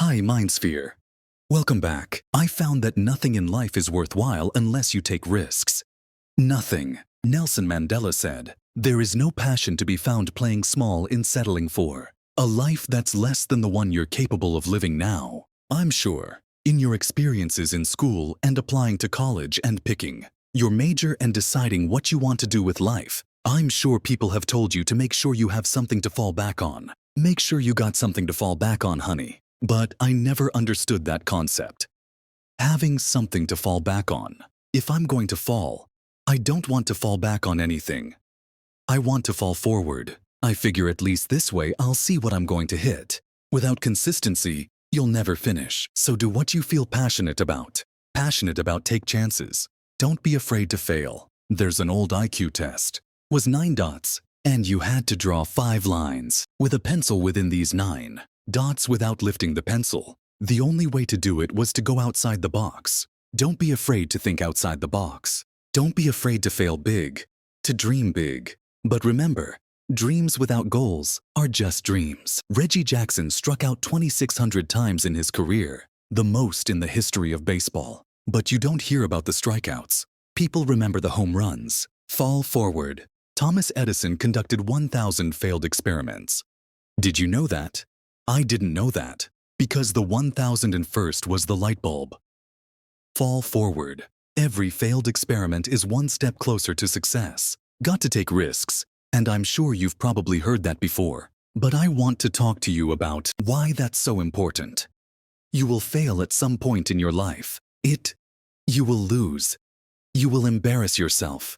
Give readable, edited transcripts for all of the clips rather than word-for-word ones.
Hi, Mindsphere. Welcome back. I found that nothing in life is worthwhile unless you take risks. Nothing. Nelson Mandela said, "There is no passion to be found playing small in settling for a life that's less than the one you're capable of living now." I'm sure, in your experiences in school and applying to college and picking your major and deciding what you want to do with life, I'm sure people have told you to make sure you have something to fall back on. Make sure you got something to fall back on, honey. But I never understood that concept. Having something to fall back on. If I'm going to fall, I don't want to fall back on anything. I want to fall forward. I figure at least this way I'll see what I'm going to hit. Without consistency, you'll never finish. So do what you feel passionate about. Passionate about, take chances. Don't be afraid to fail. There's an old IQ test. Was 9 dots, and you had to draw 5 lines with a pencil within these 9 dots without lifting the pencil. The only way to do it was to go outside the box. Don't be afraid to think outside the box. Don't be afraid to fail big, to dream big. But remember, dreams without goals are just dreams. Reggie Jackson struck out 2,600 times in his career, the most in the history of baseball. But you don't hear about the strikeouts. People remember the home runs. Fall forward. Thomas Edison conducted 1,000 failed experiments. Did you know that? I didn't know that, because the 1,001st was the light bulb. Fall forward. Every failed experiment is one step closer to success. Got to take risks, and I'm sure you've probably heard that before. But I want to talk to you about why that's so important. You will fail at some point in your life. You will lose. You will embarrass yourself.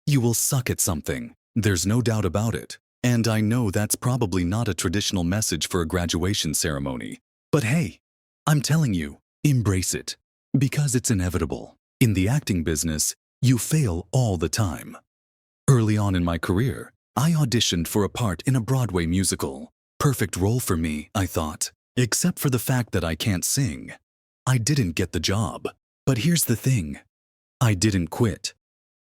You will suck at something. There's no doubt about it. And I know that's probably not a traditional message for a graduation ceremony. But hey, I'm telling you, embrace it. Because it's inevitable. In the acting business, you fail all the time. Early on in my career, I auditioned for a part in a Broadway musical. Perfect role for me, I thought. Except for the fact that I can't sing. I didn't get the job. But here's the thing. I didn't quit.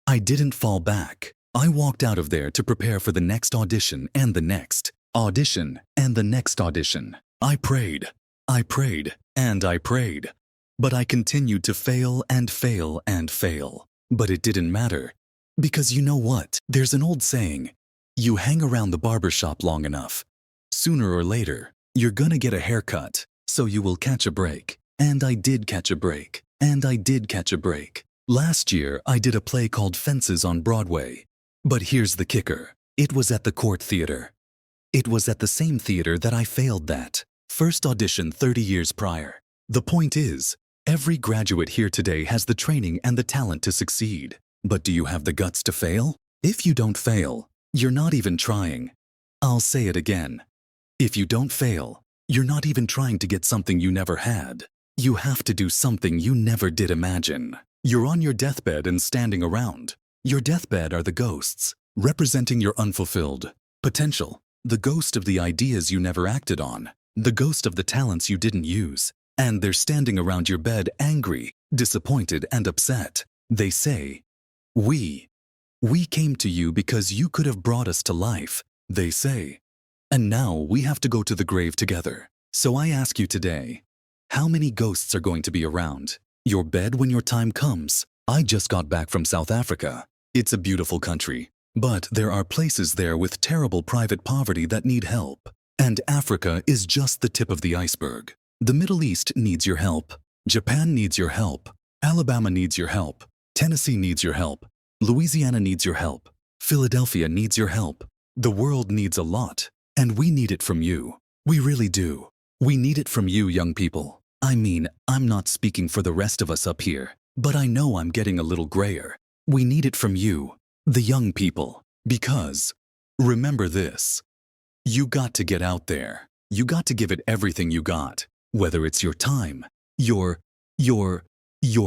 I didn't fall back. I walked out of there to prepare for the next audition and the next audition and the next audition. I prayed, and I prayed. But I continued to fail and fail and fail. But it didn't matter. Because you know what? There's an old saying, you hang around the barbershop long enough, sooner or later, you're gonna get a haircut, so you will catch a break. And I did catch a break. And I did catch a break. Last year, I did a play called Fences on Broadway. But here's the kicker. It was at the Court Theater. It was at the same theater that I failed that first audition 30 years prior. The point is, every graduate here today has the training and the talent to succeed. But do you have the guts to fail? If you don't fail, you're not even trying. I'll say it again. If you don't fail, you're not even trying to get something you never had. You have to do something you never did imagine. You're on your deathbed and standing around. Your deathbed are the ghosts, representing your unfulfilled potential, the ghost of the ideas you never acted on, the ghost of the talents you didn't use, and they're standing around your bed angry, disappointed, and upset. They say, we came to you because you could have brought us to life, they say. And now we have to go to the grave together. So I ask you today, how many ghosts are going to be around your bed when your time comes? I just got back from South Africa. It's a beautiful country, but there are places there with terrible private poverty that need help. And Africa is just the tip of the iceberg. The Middle East needs your help. Japan needs your help. Alabama needs your help. Tennessee needs your help. Louisiana needs your help. Philadelphia needs your help. The world needs a lot, and we need it from you. We really do. We need it from you, young people. I mean, I'm not speaking for the rest of us up here, but I know I'm getting a little grayer. We need it from you, the young people, because, remember this, you got to get out there. You got to give it everything you got, whether it's your time, your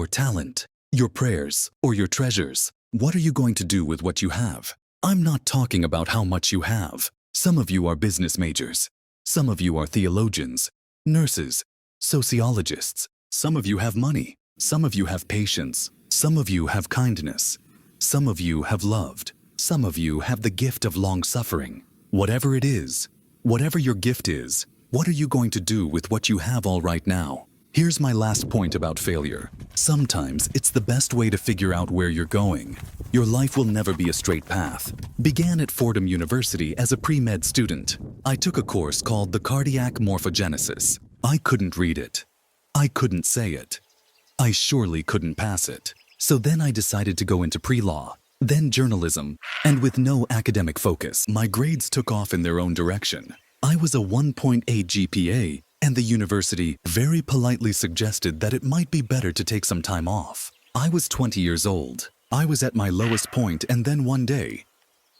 talent, your prayers, or your treasures. What are you going to do with what you have? I'm not talking about how much you have. Some of you are business majors. Some of you are theologians, nurses, sociologists. Some of you have money. Some of you have patience. Some of you have kindness. Some of you have loved. Some of you have the gift of long suffering. Whatever it is, whatever your gift is, What are you going to do with what you have all right now? Here's my last point about failure. Sometimes it's the best way to figure out where you're going. Your life will never be a straight path. Began at Fordham University as a pre-med student. I took a course called the Cardiac Morphogenesis. I couldn't read it. I couldn't say it. I surely couldn't pass it. So then I decided to go into pre-law, then journalism, and with no academic focus, my grades took off in their own direction. I was a 1.8 GPA, and the university very politely suggested that it might be better to take some time off. I was 20 years old. I was at my lowest point, and then one day,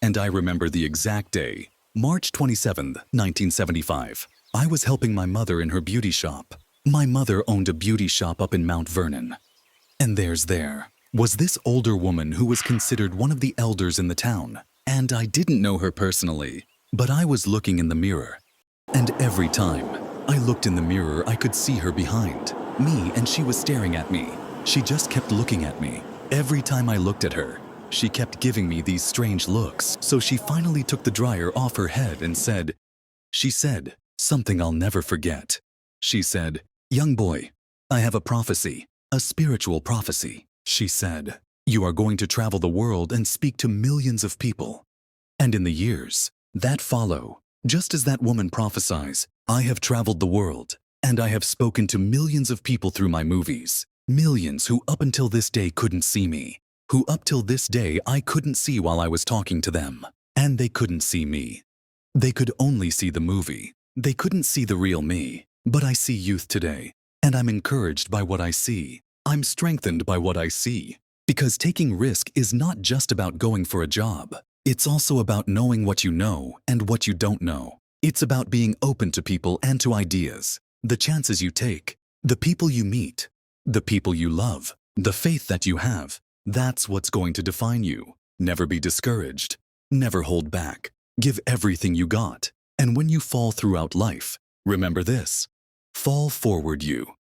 and I remember the exact day, March 27th, 1975, I was helping my mother in her beauty shop. My mother owned a beauty shop up in Mount Vernon. And there was this older woman who was considered one of the elders in the town. And I didn't know her personally, but I was looking in the mirror. And every time I looked in the mirror, I could see her behind me, and she was staring at me. She just kept looking at me. Every time I looked at her, she kept giving me these strange looks. So she finally took the dryer off her head and she said something I'll never forget. She said, "Young boy, I have a prophecy, a spiritual prophecy." She said, "You are going to travel the world and speak to millions of people." And in the years that follow, just as that woman prophesies, I have traveled the world, and I have spoken to millions of people through my movies. Millions who up until this day couldn't see me, who up till this day I couldn't see while I was talking to them. And they couldn't see me. They could only see the movie. They couldn't see the real me. But I see youth today, and I'm encouraged by what I see. I'm strengthened by what I see. Because taking risk is not just about going for a job. It's also about knowing what you know and what you don't know. It's about being open to people and to ideas, the chances you take, the people you meet, the people you love, the faith that you have. That's what's going to define you. Never be discouraged. Never hold back. Give everything you got. And when you fall throughout life, remember this: fall forward you.